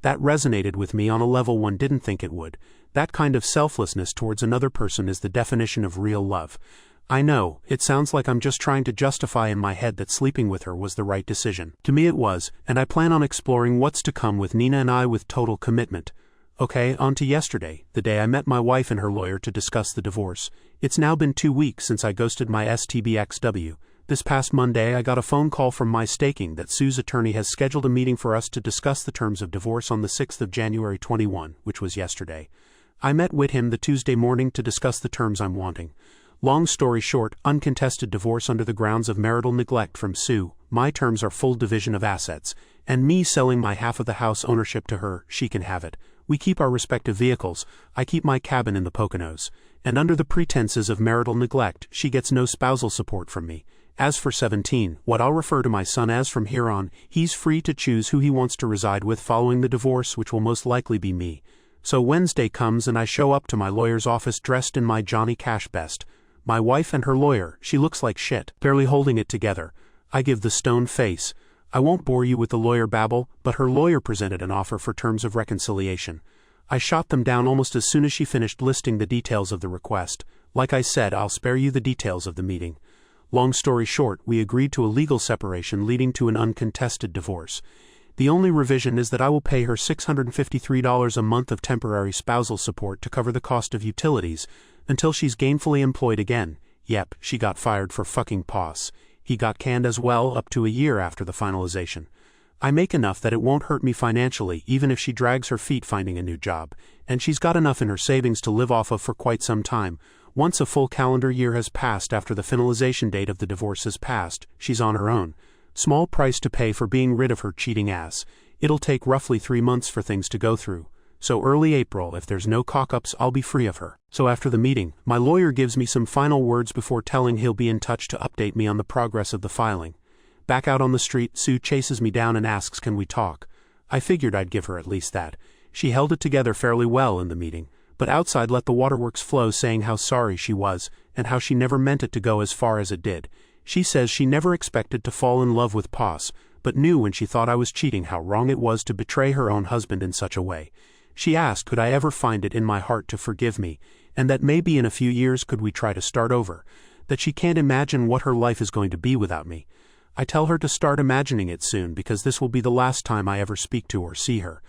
That resonated with me on a level one didn't think it would. That kind of selflessness towards another person is the definition of real love. I know, it sounds like I'm just trying to justify in my head that sleeping with her was the right decision. To me it was, and I plan on exploring what's to come with Nina and I with total commitment. Okay, on to yesterday, the day I met my wife and her lawyer to discuss the divorce. It's now been 2 weeks since I ghosted my STBXW. This past Monday I got a phone call from my staking that Sue's attorney has scheduled a meeting for us to discuss the terms of divorce on the 6th of January 21, which was yesterday. I met with him the Tuesday morning to discuss the terms I'm wanting. Long story short, uncontested divorce under the grounds of marital neglect from Sue. My terms are full division of assets, and me selling my half of the house ownership to her. She can have it. We keep our respective vehicles. I keep my cabin in the Poconos. And under the pretenses of marital neglect, she gets no spousal support from me. As for 17, what I'll refer to my son as from here on, he's free to choose who he wants to reside with following the divorce, which will most likely be me. So Wednesday comes and I show up to my lawyer's office dressed in my Johnny Cash best. My wife and her lawyer, she looks like shit, barely holding it together. I give the stone face. I won't bore you with the lawyer babble, but her lawyer presented an offer for terms of reconciliation. I shot them down almost as soon as she finished listing the details of the request. Like I said, I'll spare you the details of the meeting. Long story short, we agreed to a legal separation leading to an uncontested divorce. The only revision is that I will pay her $653 a month of temporary spousal support to cover the cost of utilities, until she's gainfully employed again. Yep, she got fired for fucking POS. He got canned as well up to a year after the finalization. I make enough that it won't hurt me financially even if she drags her feet finding a new job, and she's got enough in her savings to live off of for quite some time. Once a full calendar year has passed after the finalization date of the divorce has passed, she's on her own. Small price to pay for being rid of her cheating ass. It'll take roughly 3 months for things to go through. So early April, if there's no cock-ups, I'll be free of her. So after the meeting, my lawyer gives me some final words before telling he'll be in touch to update me on the progress of the filing. Back out on the street, Sue chases me down and asks, can we talk? I figured I'd give her at least that. She held it together fairly well in the meeting, but outside let the waterworks flow, saying how sorry she was, and how she never meant it to go as far as it did. She says she never expected to fall in love with POS, but knew when she thought I was cheating how wrong it was to betray her own husband in such a way. She asked could I ever find it in my heart to forgive me, and that maybe in a few years could we try to start over, that she can't imagine what her life is going to be without me. I tell her to start imagining it soon because this will be the last time I ever speak to or see her.